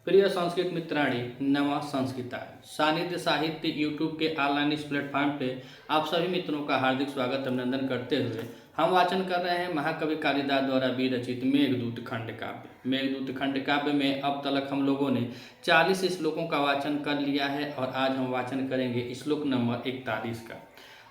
प्रिय संस्कृत मित्राणी नमः संस्कृता सानिध्य साहित्य यूट्यूब के ऑनलाइन इस प्लेटफॉर्म पे आप सभी मित्रों का हार्दिक स्वागत अभिनंदन करते हुए हम वाचन कर रहे हैं महाकवि कालिदास द्वारा विरचित मेघदूत खंड काव्य। मेघदूत खंड काव्य में अब तक हम लोगों ने 40 श्लोकों का वाचन कर लिया है और आज हम वाचन करेंगे श्लोक नंबर 41 का।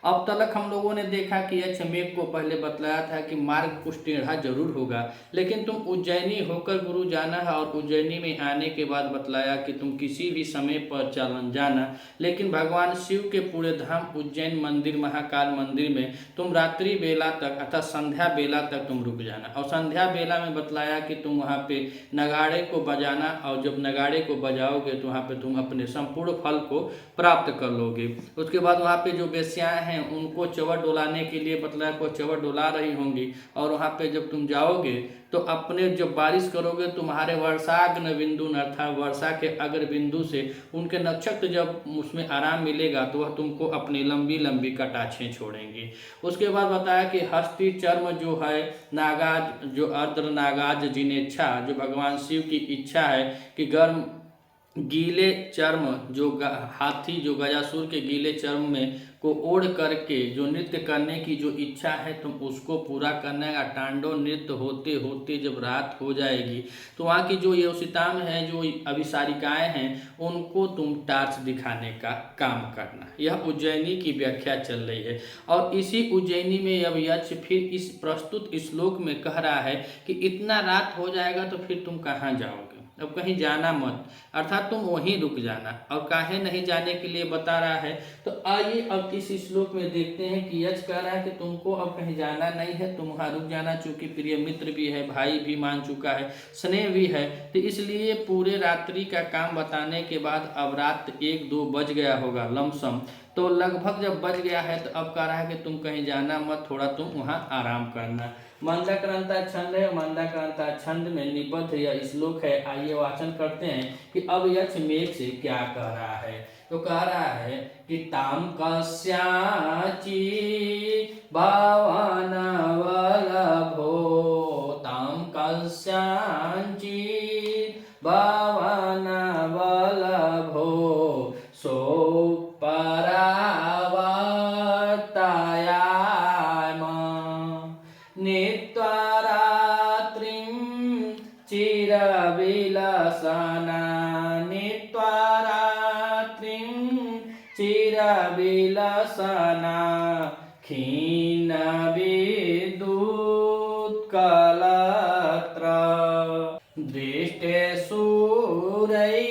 अब तक हम लोगों ने देखा कि यह मेघ को पहले बतलाया था कि मार्ग कुछ टेढ़ा जरूर होगा, लेकिन तुम उज्जैनी होकर गुरु जाना है, और उज्जैनी में आने के बाद बतलाया कि तुम किसी भी समय पर चलन जाना, लेकिन भगवान शिव के पूरे धाम उज्जैन मंदिर महाकाल मंदिर में तुम रात्रि बेला तक अर्थात संध्या बेला तक तुम रुक जाना। और संध्या बेला में बतलाया कि तुम वहाँ पे नगाड़े को बजाना, और जब नगाड़े को बजाओगे तो वहाँ पे तुम अपने संपूर्ण फल को प्राप्त कर लोगे। उसके बाद वहाँ पे जो वेश्याएं हैं उनको चवर डोलाने के लिए बतलाया को चवर डोला रही होंगी, और वहाँ पे जब तुम जाओगे तो अपने जब बारिश करोगे तुम्हारे वर्षाग्न बिंदु अर्थात वर्षा के अग्र बिंदु से उनके नक्षत्र जब उसमें आराम मिलेगा तो वह तुमको अपनी लंबी लंबी कटाक्षें छोड़ेंगे। उसके बाद बताया कि हस्ती चर्म जो है नागाज जो अर्द्र नागाज जिनेच्छा जो भगवान शिव की इच्छा है कि गर्म गीले चर्म जो हाथी जो गजासुर के गीले चर्म में को ओढ़ करके जो नृत्य करने की जो इच्छा है तुम उसको पूरा करने का। तांडव नृत्य होते होते जब रात हो जाएगी तो वहाँ की जो योषिताम है जो अभिसारिकाएं हैं उनको तुम टार्च दिखाने का काम करना। यह उज्जैनी की व्याख्या चल रही है, और इसी उज्जैनी में अब यक्ष फिर इस प्रस्तुत श्लोक में कह रहा है कि इतना रात हो जाएगा तो फिर तुम कहाँ जाओगे, अब कहीं जाना मत, अर्थात तुम वहीं रुक जाना। और काहे नहीं जाने के लिए बता रहा है, तो आइए अब इस श्लोक में देखते हैं कि यक्ष कह रहा है कि तुमको अब कहीं जाना नहीं है, तुम वहाँ रुक जाना। चूंकि प्रिय मित्र भी है, भाई भी मान चुका है, स्नेह भी है, तो इसलिए पूरे रात्रि का काम बताने के बाद अब रात 1-2 बज गया होगा लमसम, तो लगभग जब बज गया है तो अब कह रहा है कि तुम कहीं जाना मत, थोड़ा तुम वहाँ आराम करना। मंदाक्रांता छंद है, मंदाक्रांता छंद में निबद्ध यह श्लोक है। आइए वाचन करते हैं कि अब यक्ष मेघ से क्या कह रहा है। तो कह रहा है कि ताम कस्याचि भावना वल्लभो, ताम कस्याचि भावना वल्लभो सो नीत्वा रात्रिं चिरविलसना, नीत्वा रात्रिं चिरविलसना क्षीणविद्युत्कलत्र दृष्टे सूरै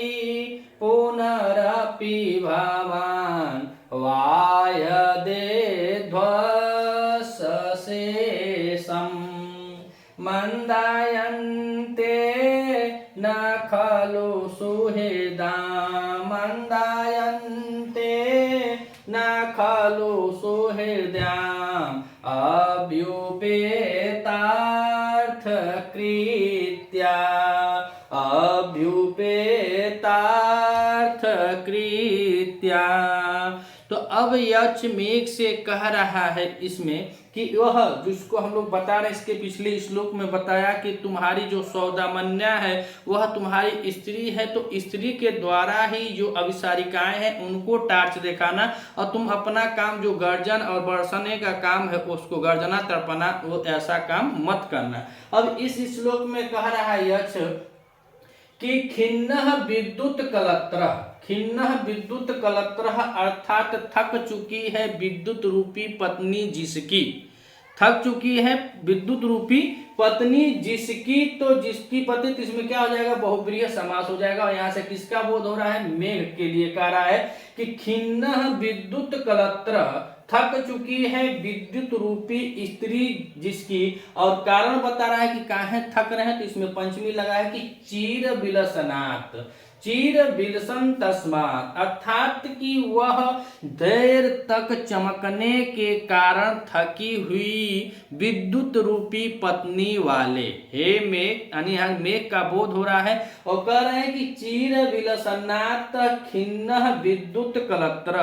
पुनरपि भवान् वायदे मंदायन्ते न खलु सुहृदा, मंदायन्ते न खलु सुहृद्याम् अभ्युपेतार्थकृत्या, अभ्युपेतार्थकृत्या। तो अब यक्ष मेघ से कह रहा है इसमें कि वह जिसको हम लोग बता रहे हैं, इसके पिछले श्लोक में बताया कि तुम्हारी जो सौदामन्या है वह तुम्हारी स्त्री है, तो स्त्री के द्वारा ही जो अभिसारिकाएं हैं उनको टार्च दिखाना, और तुम अपना काम जो गर्जन और बरसने का काम है उसको गर्जना तर्पणा वो ऐसा काम मत करना। अब इस श्लोक में कह रहा है यक्ष कि खिन्नः विद्युत कलत्र, खिन्नः विद्युत कलत्र अर्थात थक चुकी है विद्युत रूपी पत्नी जिसकी, थक चुकी है विद्युत रूपी पत्नी जिसकी, तो जिसकी पत्नी, तो इसमें क्या हो जाएगा बहुब्रीहि समास हो जाएगा। और यहाँ से किसका बोध हो रहा है, मेघ के लिए कह रहा है कि खिन्नः विद्युत कलत्र, थक चुकी है विद्युत रूपी स्त्री जिसकी। और कारण बता रहा है कि काहे थक रहे हैं, तो इसमें पंचमी लगा है कि चीर विलसनात्, चीर विलसन तस्मात्, अर्थात कि वह देर तक चमकने के कारण थकी हुई विद्युत रूपी पत्नी वाले। हे मेघ, यानी यहाँ मेघ का बोध हो रहा है, और कह रहे हैं कि चीर विलसनात् खिन्नः विद्युत कलत्र,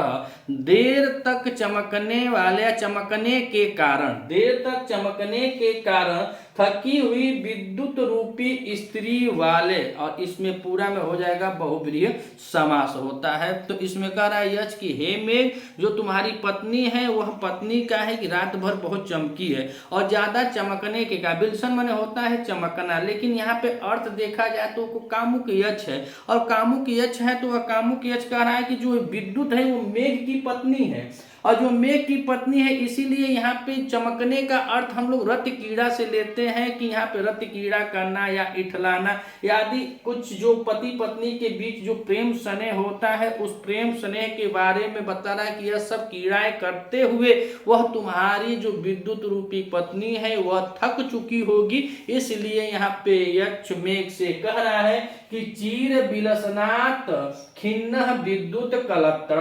देर तक चमकने वाले, चमकने के कारण, देर तक चमकने के कारण थकी हुई विद्युत रूपी स्त्री वाले, और इसमें पूरा में हो जाएगा बहुब्रीहि समास होता है। तो इसमें कह रहा है यच की हे मेघ, जो तुम्हारी पत्नी है वह पत्नी का है कि रात भर बहुत चमकी है और ज्यादा चमकने के का, बिल्सन माने होता है चमकना, लेकिन यहाँ पे अर्थ देखा जाए तो कामुक यच है, और कामुक यच है तो वह कामुक यच कह रहा है कि जो विद्युत है वो मेघ की पत्नी है, और जो मेघ की पत्नी है इसीलिए यहाँ पे चमकने का अर्थ हम लोग रत कीड़ा से लेते हैं कि यहाँ पे रत कीड़ा करना या इठलाना आदि कुछ जो पति पत्नी के बीच जो प्रेम स्नेह होता है उस प्रेम स्नेह के बारे में बता रहा है कि यह सब कीड़ाएं करते हुए वह तुम्हारी जो विद्युत रूपी पत्नी है वह थक चुकी होगी, इसलिए यहाँ पे यक्ष मेघ से कह रहा है कि चीर बिलसनात् खिन्न विद्युत कलत्र,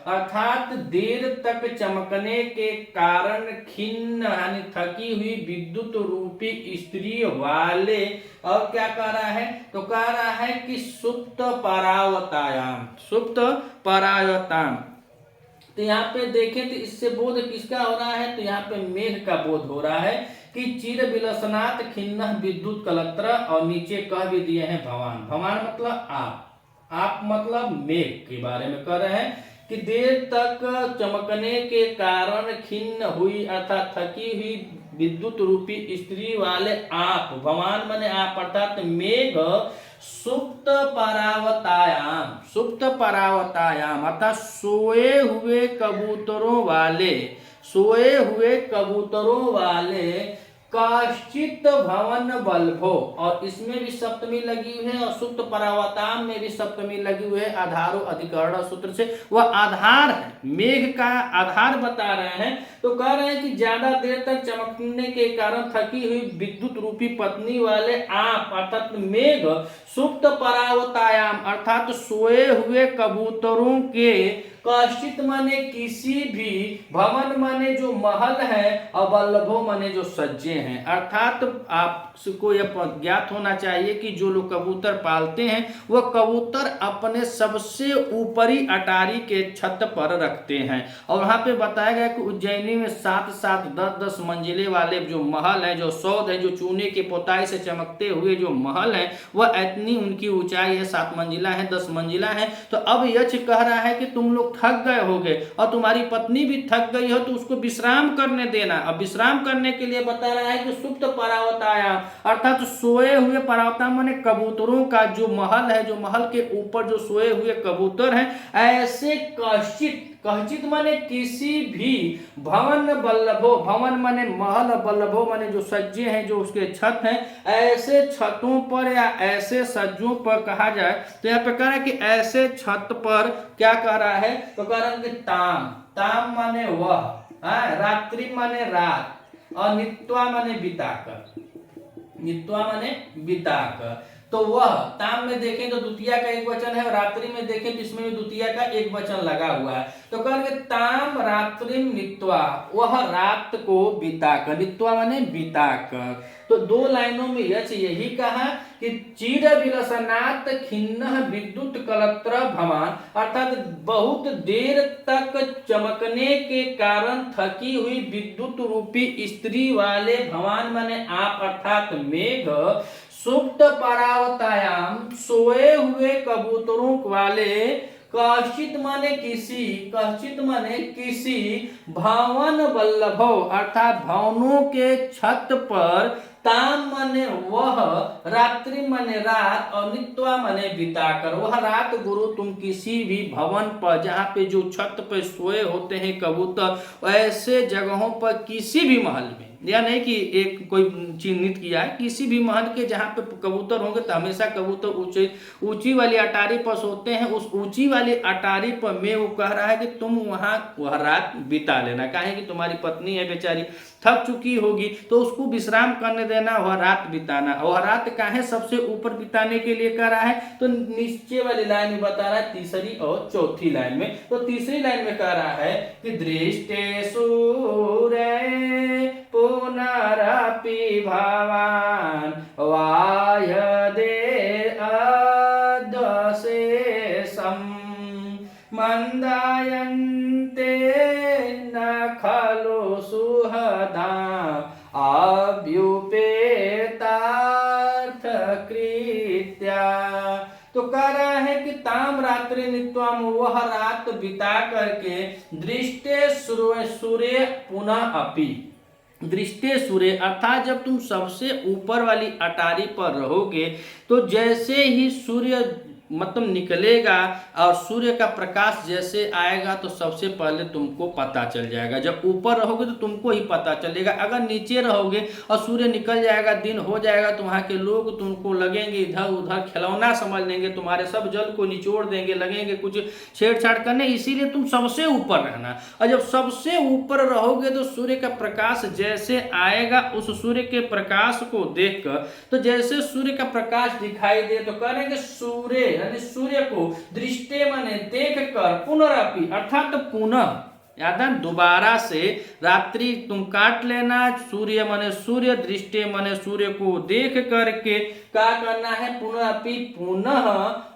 अर्थात देर तक चमकने के कारण खिन्न यानी थकी हुई विद्युत रूपी स्त्री वाले, और क्या कह रहा है तो कह रहा है कि सुप्त परावतायाम, सुप्त परावताम। तो यहाँ पे देखें तो इससे बोध किसका हो रहा है, तो यहाँ पे मेघ का बोध हो रहा है कि चिर बिलसनात् खिन्न विद्युत कलत्र, और नीचे कह भी दिए हैं भवान, भवान मतलब आप मतलब मेघ के बारे में कह रहे हैं कि देर तक चमकने के कारण खिन्न हुई अर्थात थकी हुई विद्युत रूपी स्त्री वाले आप, भवान माने आप अर्थात मेघ सुप्त परावतायाम, सुप्त परावतायाम अर्थात सोए हुए कबूतरों वाले, सोए हुए कबूतरों वाले काश्चित भवन बल्भो, और इसमें भी सप्तमी लगी हुई है और सुप्त परावताम में भी सप्तमी लगी हुई है, आधारो अधिकरण सूत्र से वह आधार है, मेघ का आधार बता रहे हैं। तो कह रहे हैं कि ज्यादा देर तक चमकने के कारण थकी हुई विद्युत रूपी पत्नी वाले आप अर्थात मेघ सुप्त परावतायाम अर्थात सोए हुए कबूतरों के काश्चित माने किसी भी, भवन माने जो महल है, और बल्लभो माने जो सज्जे हैं, अर्थात आपको यह ज्ञात होना चाहिए कि जो लोग कबूतर पालते हैं वह कबूतर अपने सबसे ऊपरी अटारी के छत पर रखते हैं, और वहां पे बताया गया कि उज्जैनी में 7-7 10-10 मंजिले वाले जो महल है, जो सौध है, जो चूने के पोताई से चमकते हुए जो महल है वह इतनी उनकी ऊंचाई है, 7 मंजिला है, 10 मंजिला है। तो अब यक्ष कह रहा है कि तुम लोग थक गए होगे और तुम्हारी पत्नी भी थक गई हो तो उसको विश्राम करने देना। अब विश्राम करने के लिए बता रहा है कि सुप्त परावतायाम अर्थात सोए हुए, परावतायाम माने कबूतरों का जो महल है, जो महल के ऊपर जो सोए हुए कबूतर हैं, ऐसे काश्चित, काश्चित माने किसी भी, भवन बल्लभो, भवन माने महल, बल्लभो माने जो सज्जे हैं, जो उसके छत हैं, ऐसे छतों पर या ऐसे सज्जों पर कहा जाए तो यहाँ पे कह रहा है कि ऐसे छत पर क्या कह रहा है तो कह रहा है कि ताम, ताम माने वह, रात्रि माने रात, और नित्वा माने बिताकर, नित्वा माने बिताकर। तो वह ताम में देखें तो द्वितीया का एक वचन है, और रात्रि में देखें तो इसमें भी द्वितीया का एक वचन लगा हुआ है। तो कहेंगे ताम रात्रि नित्वा, वह रात को बिताकर, नित्वा माने बिताकर। तो 2 लाइनों में यच यही कहा कि चीर विलसनात् खिन्न विद्युत कलत्र भवान अर्थात बहुत देर तक चमकने के कारण थकी हुई विद्युत रूपी स्त्री वाले, भवान माने आप अर्थात मेघ सुप्त परावतायाम सोए हुए कबूतरों वाले, काश्चित माने किसी, काश्चित माने किसी, भवन बल्लभो अर्थात भवनों के छत पर, ताम माने वह, रात्रि माने रात, और नित्वा माने बिताकर। वह रात गुरु तुम किसी भी भवन पर जहाँ पे जो छत पे सोए होते हैं कबूतर, ऐसे जगहों पर किसी भी महल में, या नहीं कि एक कोई चिन्हित किया है, किसी भी महल के जहाँ पे कबूतर होंगे तो हमेशा कबूतर ऊंची वाली अटारी पर सोते हैं, उस ऊंची वाली अटारी पर में वो कह रहा है कि तुम वहाँ वह रात बिता लेना, काहे कि तुम्हारी पत्नी है बेचारी थक चुकी होगी तो उसको विश्राम करने देना, वह रात बिताना। वह रात काहे सबसे ऊपर बिताने के लिए कह रहा है तो नीचे वाली लाइन में बता रहा है, तीसरी और चौथी लाइन में। तो तीसरी लाइन में कह रहा है कि दृष्टे सूर्य पुनरपि भवान वायदे अद्वशेषम् मंदायन्ते न खलु सुहदा अभ्युपेत्य ताम रात्रि नित्वम, वह रात बिता करके दृष्टे सूर्य पुनः अपि, दृष्टे सूर्य अर्थात जब तुम सबसे ऊपर वाली अटारी पर रहोगे तो जैसे ही सूर्य मतलब निकलेगा और सूर्य का प्रकाश जैसे आएगा तो सबसे पहले तुमको पता चल जाएगा। जब ऊपर रहोगे तो तुमको ही पता चलेगा, अगर नीचे रहोगे और सूर्य निकल जाएगा, दिन हो जाएगा, तो वहाँ के लोग तुमको लगेंगे इधर उधर खिलौना समझ लेंगे, तुम्हारे सब जल को निचोड़ देंगे, लगेंगे कुछ छेड़छाड़ करने। इसीलिए तुम सबसे ऊपर रहना, और जब सबसे ऊपर रहोगे तो सूर्य का प्रकाश जैसे आएगा, उस सूर्य के प्रकाश को देखकर, तो जैसे सूर्य का प्रकाश दिखाई दे तो करेंगे सूर्य यानी सूर्य को दृष्टि माने देख कर पुनरअपि अर्थात पुनः, याद है, दोबारा से रात्रि तुम काट लेना, सूर्य माने सूर्य, दृष्टि माने सूर्य को देख करके क्या करना है, पुनरअपि पुनः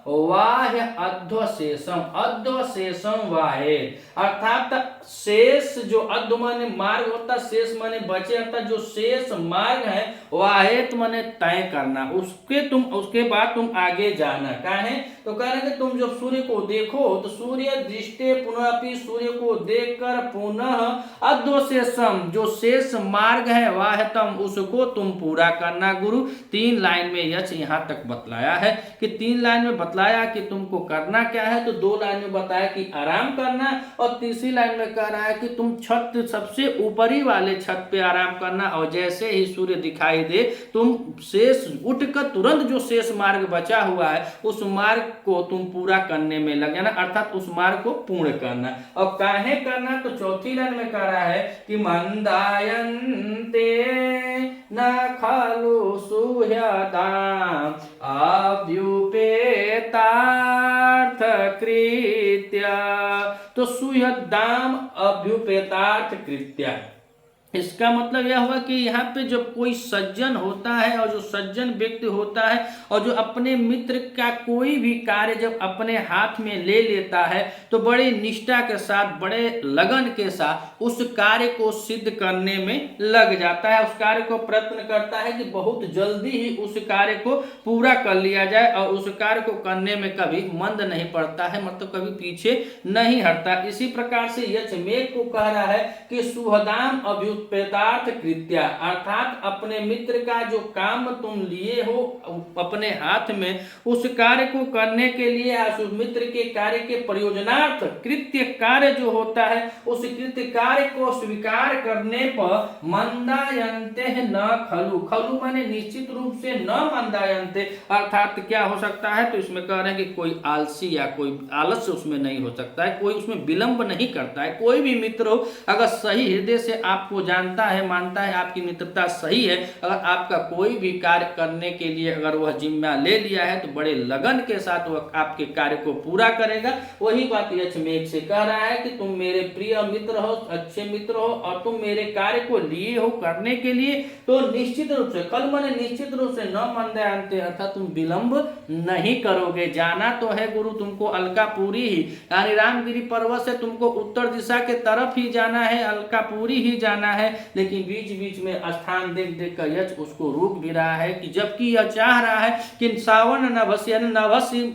वाह्य अध्वशेषम, अध्वशेषम वाहे अर्थात शेष जो अध्व माने मार्ग होता, शेष माने बचे अर्थात जो शेष मार्ग है वाहेत माने तय करना, उसके बाद तुम आगे जाना। क्या है तो कह रहे थे तुम जब सूर्य को देखो तो सूर्य दृष्टि पुनरअपि, सूर्य को देखकर पुनः अध्वशेषम जो शेष मार्ग है वाह्यतम उसको तुम पूरा करना। गुरु 3 लाइन में यच यहाँ तक बतलाया है कि 3 लाइन में बतलाया कि तुमको करना क्या है, तो 2 लाइन में बताया कि आराम करना, और तीसरी लाइन में कह रहा है कि तुम छत सबसे ऊपरी वाले छत पे आराम करना, और जैसे ही सूर्य दिखाई दे तुम शेष उठकर तुरंत जो शेष मार्ग बचा हुआ है उस मार्ग को तुम पूरा करने में लग जाना, अर्थात उस मार्ग को पूर्ण करना। और काहे करना, तो चौथी लाइन में कह रहा है कि मंदायन्ते न खलु सुह्यताम् अभ्युपेतार्थ कृत्या, तो सुह्यताम् अभ्युपेतार्थ कृत्या, इसका मतलब यह हुआ कि यहाँ पे जब कोई सज्जन होता है और जो सज्जन व्यक्ति होता है और जो अपने मित्र का कोई भी कार्य जब अपने हाथ में ले लेता है तो बड़े निष्ठा के साथ, बड़े लगन के साथ उस कार्य को सिद्ध करने में लग जाता है, उस कार्य को प्रयत्न करता है कि बहुत जल्दी ही उस कार्य को पूरा कर लिया जाए, और उस कार्य को करने में कभी मंद नहीं पड़ता है, मतलब कभी पीछे नहीं हटता। इसी प्रकार से यचमेक को कह रहा है कि सुहदाम अभ्युपेतार्थ कृत्या अर्थात अपने मित्र का जो काम तुम लिए हो अपने हाथ में, उस कार्य को करने के लिए उस मित्र के कार्य के प्रयोजनार्थ कृत्य कार्य जो होता है उस कृत्य कार्य को स्वीकार करने पर मंदायन्ते न खलु, खलु माने निश्चित रूप से न मंदायन्ते अर्थात क्या हो सकता है, तो इसमें कह रहे हैं कि कोई आलसी या कोई आलस्य उसमें नहीं हो सकता है, कोई उसमें विलंब नहीं करता है। कोई भी मित्र हो अगर सही हृदय से आपको जानता है, मानता है आपकी मित्रता सही है, अगर आपका कोई भी कार्य करने के लिए अगर वह जिम्मा ले लिया है तो बड़े लगन के साथ वह आपके कार्य को पूरा करेगा। वही बात यचमेक से कह रहा है कि तुम मेरे प्रिय मित्र हो, अच्छे मित्र हो, और तुम मेरे कार्य को लिए हो करने के लिए, तो निश्चित रूप से कल मैंने निश्चित रूप से न मंदायन्ते अर्थात तुम विलंब नहीं करोगे। जाना तो है गुरु तुमको अलकापुरी ही, यानी रामगिरी पर्वत से तुमको उत्तर दिशा के तरफ ही जाना है, अलकापुरी ही जाना है, लेकिन बीच बीच में स्थान देख देख कर यच उसको रोक भी रहा है कि जबकि यह चाह रहा है कि सावन नभस्य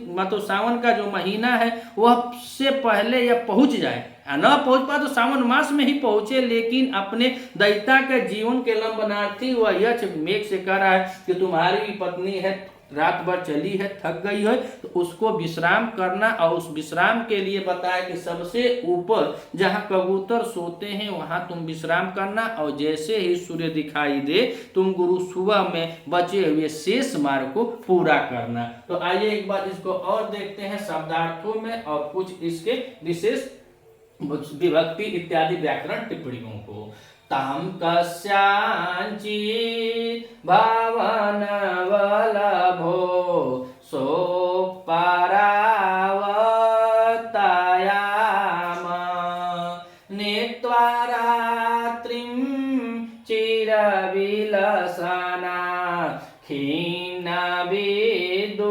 मतलब सावन का जो महीना है वह से पहले यह पहुंच जाए, न पहुंच पाए तो सावन मास में ही पहुंचे, लेकिन अपने दैता के जीवन के लंबनार्थी वह यचमेक से कह रहा है कि तुम्हारी भी पत्नी है, रात भर चली है, थक गई है, तो उसको विश्राम करना, और उस विश्राम के लिए बताया कि सबसे ऊपर जहां कबूतर सोते हैं वहां तुम विश्राम करना, और जैसे ही सूर्य दिखाई दे तुम गुरु सुबह में बचे हुए शेष मार्ग को पूरा करना। तो आइए एक बार इसको और देखते हैं शब्दार्थों में और कुछ इसके विशेष विभक्ति इत्यादि व्याकरण टिप्पणियों को। ताम कस्यांचि भावन वल्लभो सोपरावतायाम नीत्वा रात्रिं चिरविलसना खीन्न विद्युत्कलत्रम्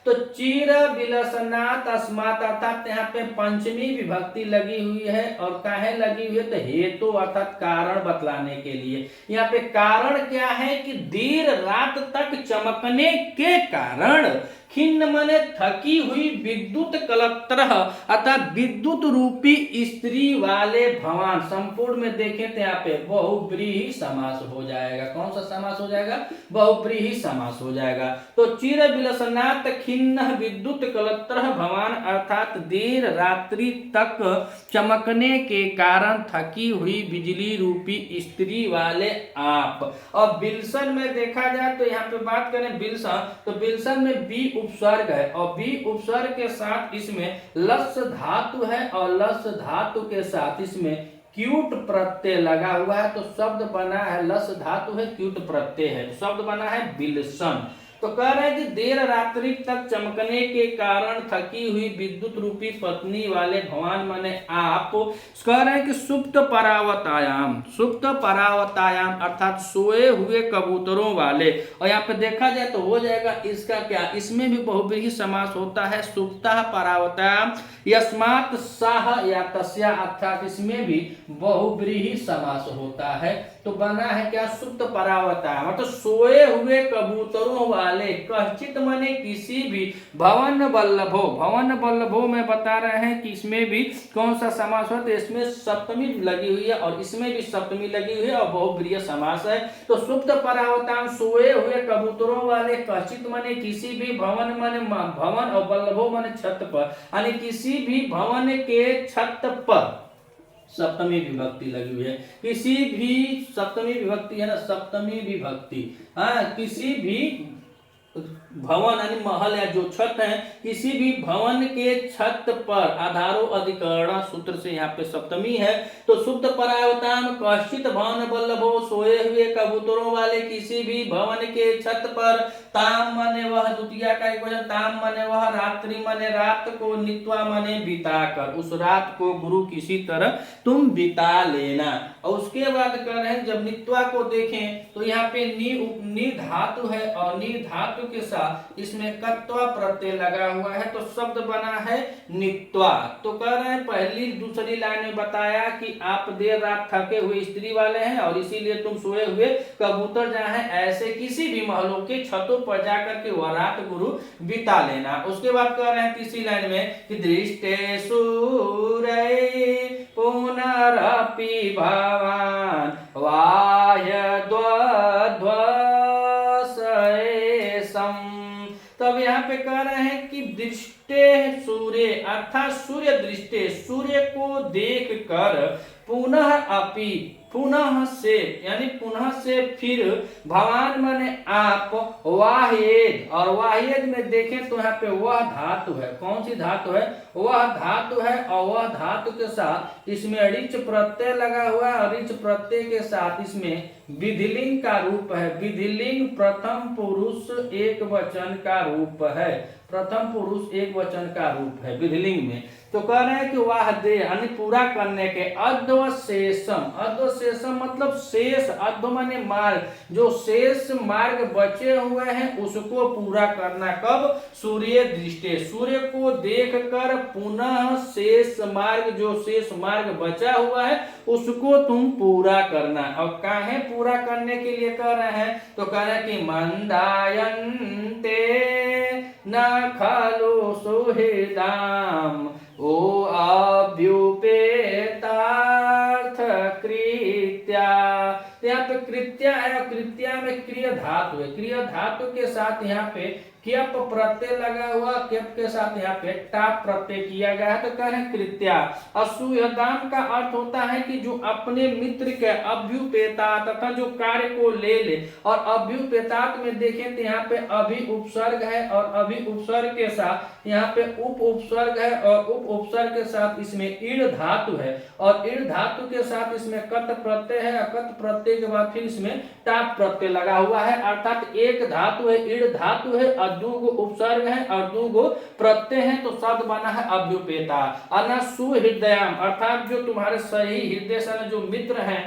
तो चिर विलसनात् अस्मात् अर्थात यहाँ पे पंचमी विभक्ति लगी हुई है और काहे लगी हुई है तो हेतु अर्थात कारण बतलाने के लिए। यहाँ पे कारण क्या है कि देर रात तक चमकने के कारण खिन्न माने थकी हुई विद्युत कलत्रः अर्थात विद्युत रूपी स्त्री वाले भवान। संपूर्ण में देखें तो यहाँ पे बहुव्रीहि समास हो जाएगा। कौन सा समास हो जाएगा? बहुव्रीहि समास हो जाएगा। तो चिर विलसनात् खिन्न विद्युत कलत्रः भवान अर्थात देर रात्रि तक चमकने के कारण थकी हुई बिजली रूपी स्त्री वाले आप। और बिल्सन में देखा जाए तो यहाँ पे बात करें बिल्सन, तो बिल्सन में बी उपसर्ग है और बी उपसर्ग के साथ इसमें लस धातु है और लस धातु के साथ इसमें क्यूट प्रत्यय लगा हुआ है। तो शब्द बना है, लस धातु है, क्यूट प्रत्यय है, तो शब्द बना है बिल्सन। तो कह रहे हैं कि देर रात्रि तक चमकने के कारण थकी हुई विद्युत रूपी पत्नी वाले भगवान माने आप। कह रहे हैं कि सुप्त परावतायाम, सुप्त परावतायाम अर्थात सोए हुए कबूतरों वाले। और यहाँ पे देखा जाए तो हो जाएगा इसका क्या, इसमें भी बहुव्रीहि समास होता है। सुप्तः परावतायाम यस्मात् सह या तस्या अर्थात इसमें भी बहुव्रीहि समास होता है। तो बना है क्या? सुप्त परावतायाम मतलब सोए हुए कबूतरों वाले। कश्चित माने किसी भी, भवन वल्लभो, भवन वल्लभो में बता रहे हैं कि इसमें भी कौन सा समास होता है, इसमें सप्तमी लगी हुई है और इसमें भी सप्तमी लगी हुई है और बहुव्रीहि समास है। तो सुप्त परावतायाम सोए हुए कबूतरों वाले, कश्चित माने किसी भी, भवन माने भवन और वल्लभो माने छत पर, यानी किसी भी भवन के छत पर सप्तमी विभक्ति लगी हुई है। किसी भी सप्तमी विभक्ति है ना, सप्तमी विभक्ति, किसी भी भवन यानी महल या जो छत है, किसी भी भवन के छत पर, आधारो अधिकरण सूत्र से यहाँ पे सप्तमी है। तो सुप्त परावतायाम कश्चित भवन वल्लभो सोए हुए कबूतरों वाले किसी भी भवन के छत पर, ताम माने वह, द्वितीया का एक वचन, ताम माने वह, रात्रि माने रात को, नित्वा माने बिता कर, उस रात को गुरु किसी तरह तुम बिता लेना। और उसके बाद कह रहे हैं जब नित्वा को देखें तो यहाँ पे नी धातु है और नी धातु के साथ इसमें कत्वा प्रत्यय लगा हुआ है। तो शब्द बना है नित्वा। तो कह रहे हैं पहली दूसरी लाइन में बताया कि आप देर रात थके हुए स्त्री वाले हैं और इसीलिए तुम सोए हुए कबूतर जहाँ है, ऐसे किसी भी महलों के छतों पर जाकर के वह रात गुरु बिता लेना। उसके बाद कह रहे हैं तीसरी लाइन में कि दृष्टे सूर्य पुनरपि भवान तब यहाँ पे कह रहे हैं कि दृष्टे सूर्य अर्थात सूर्य दृष्टे, सूर्य को देख कर, पुनः अपि पुनः से यानी पुनः से फिर, भवान माने आप, वाहेद और वाहेद में देखें तो यहाँ पे वह धातु है। कौन सी धातु है? वह धातु है और वह धातु के साथ इसमें ऋच प्रत्यय लगा हुआ है और ऋच प्रत्यय के साथ इसमें विधिलिंग का रूप है। विधिलिंग प्रथम पुरुष एक वचन का रूप है, प्रथम पुरुष एक वचन का रूप है विधिलिंग में। तो कह रहे हैं कि वाह दे यानी पूरा करने के, अध्वशेषम, अध्वशेषम मतलब शेष, अध्व माने मार्ग, जो शेष मार्ग बचे हुए हैं उसको पूरा करना। कब? सूर्य दृष्टि, सूर्य को देख कर पुनः शेष मार्ग, जो शेष मार्ग बचा हुआ है उसको तुम पूरा करना। और काहे पूरा करने के लिए कह रहे हैं? तो कह रहे हैं कि मंदायन्ते न खलु सुहृदाम ओ अभ्युपेतार्थ कृत्या। यहाँ पे कृत्या है और कृत्या में क्रिया धातु है, क्रिया धातु के साथ यहाँ पे क्यप प्रत्यय लगा हुआ, क्यप के साथ यहाँ पे टाप प्रत्यय किया गया है। तो कह रहे हैं कृत्या। असुहृदाम का अर्थ होता है कि जो अपने मित्र के, अभ्युपेता तथा जो कार्य को ले ले। और अभ्युपेतात में देखें तो यहाँ पे अभि उपसर्ग है और अभि उपसर्ग के साथ यहाँ पे उप उपसर्ग है और उप उपसर्ग के साथ इसमें ईड़ धातु है और ईड़ धातु के साथ इसमें कत प्रत्यय है और कत प्रत्यय के बाद फिर इसमें टाप प्रत्यय लगा हुआ है। अर्थात एक धातु है, ईड़ धातु है और दो गो उपसर्ग है और दो गो प्रत्यय है। तो शब्द बना है अभ्युपेता। अना सुहृदयाम अर्थात जो तुम्हारे सही हृदय से जो मित्र हैं,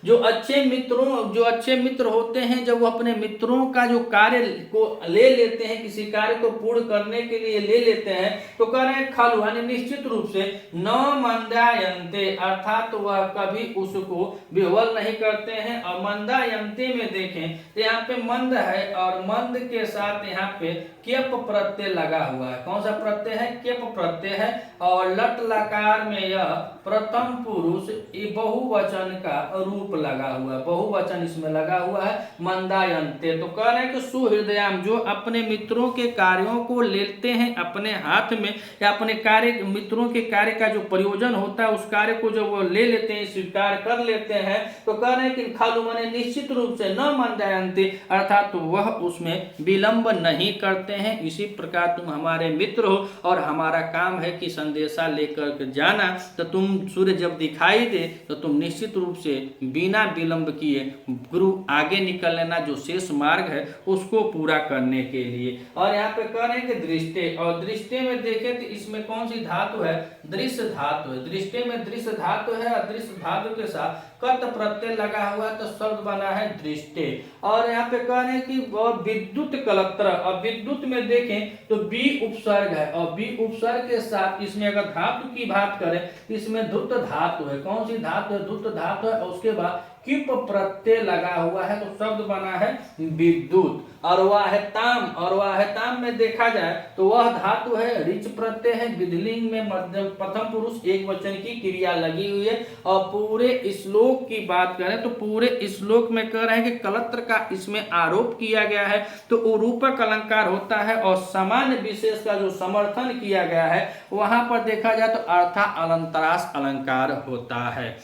जो अच्छे मित्र होते हैं, जब वो अपने मित्रों का जो कार्य को ले लेते हैं, किसी कार्य को पूर्ण करने के लिए ले लेते हैं, तो कह रहे हैं खलु यानी निश्चित रूप से न मंदायन्ते, अर्थात वह कभी उसको विह्वल नहीं करते हैं। और मंदायन्ते में देखें तो यहाँ पे मंद है और मंद के साथ यहाँ पे केप प्रत्यय लगा हुआ है। कौन सा प्रत्यय है? केप प्रत्यय है। और लट लकार में यह प्रथम पुरुष बहुवचन का रूप लगा हुआ है, बहुवचन इसमें लगा हुआ है, मंदायन्ते। तो कह रहे हैं कि सुहृदयाम, जो अपने मित्रों के कार्यों को लेते हैं अपने हाथ में, या अपने कार्य मित्रों के कार्य का जो प्रयोजन होता है उस कार्य को जब वो ले लेते हैं, स्वीकार कर लेते हैं, तो कह रहे हैं कि खलु माने निश्चित रूप से न मंदायन्ते, अर्थात तो वह उसमें विलंब नहीं करते हैं। इसी प्रकार तुम हमारे मित्र हो और हमारा काम है कि संदेशा लेकर जाना, तो तुम सूर्य जब दिखाई दे तो तुम निश्चित रूप से बिना विलंब किए गुरु आगे निकल लेना, जो शेष मार्ग है उसको पूरा करने के लिए। और यहाँ पे कह रहे हैं कि दृष्टि, और दृष्टि में देखें तो इसमें कौन सी धातु है? दृश्य धातु है। दृष्टि में दृश्य धातु है और दृश्य धातु के साथ कर्त प्रत्यय लगा हुआ तो शब्द बना है दृष्टि। और यहाँ पे कह रहे हैं कि विद्युत कलत्र, और विद्युत में देखें तो बी उपसर्ग है, और बी उपसर्ग के साथ इसमें अगर धातु की बात करें इसमें धुत धातु है। कौन सी धातु है? धुत धातु है। और उसके बाद किप प्रत्यय लगा हुआ है तो शब्द बना है विद्युत। और वह है ताम, और वह है ताम में देखा जाए तो वह धातु है, रिच प्रत्यय है, विधिलिंग में मध्यम प्रथम पुरुष एक वचन की क्रिया लगी हुई है। और पूरे श्लोक की बात करें तो पूरे श्लोक में कह रहे हैं कि कलत्र का इसमें आरोप किया गया है, तो उरूपक अलंकार होता है, और सामान्य विशेष का जो समर्थन किया गया है वहां पर देखा जाए तो अर्था अलंतरास अलंकार होता है।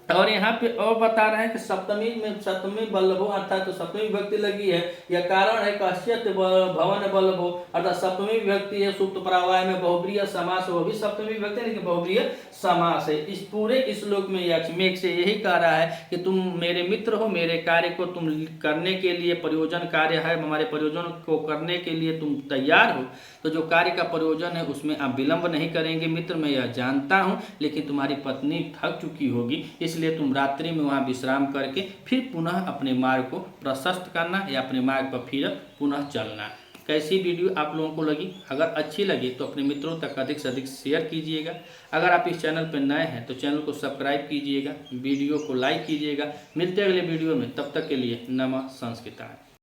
और यहाँ पे और बता रहे हैं कि सप्तमी में सप्तमी बल्लभो, अर्थात तो सप्तमी विभक्ति लगी है, यह कारण है कश्यत भवन बल्लभो, अर्थात सप्तमी विभक्ति है। सुप्त प्रावाय में बहुब्रीय समास, वो भी सप्तमी विभक्ति लेकिन बहुब्रीय समास है। इस पूरे श्लोक में यक्षमेघ से यही कह रहा है कि तुम मेरे मित्र हो, मेरे कार्य को तुम करने के लिए, प्रयोजन कार्य है, हमारे प्रयोजन को करने के लिए तुम तैयार हो, तो जो कार्य का प्रयोजन है उसमें आप विलंब नहीं करेंगे मित्र, मैं यह जानता हूँ। लेकिन तुम्हारी पत्नी थक चुकी होगी, इसलिए तुम रात्रि में वहाँ विश्राम करके फिर पुनः अपने मार्ग को प्रशस्त करना, या अपने मार्ग पर फिर पुनः चलना। कैसी वीडियो आप लोगों को लगी? अगर अच्छी लगी तो अपने मित्रों तक अधिक से अधिक शेयर कीजिएगा। अगर आप इस चैनल पर नए हैं तो चैनल को सब्सक्राइब कीजिएगा, वीडियो को लाइक कीजिएगा। मिलते हैं अगले वीडियो में, तब तक के लिए नमः संस्कृताय।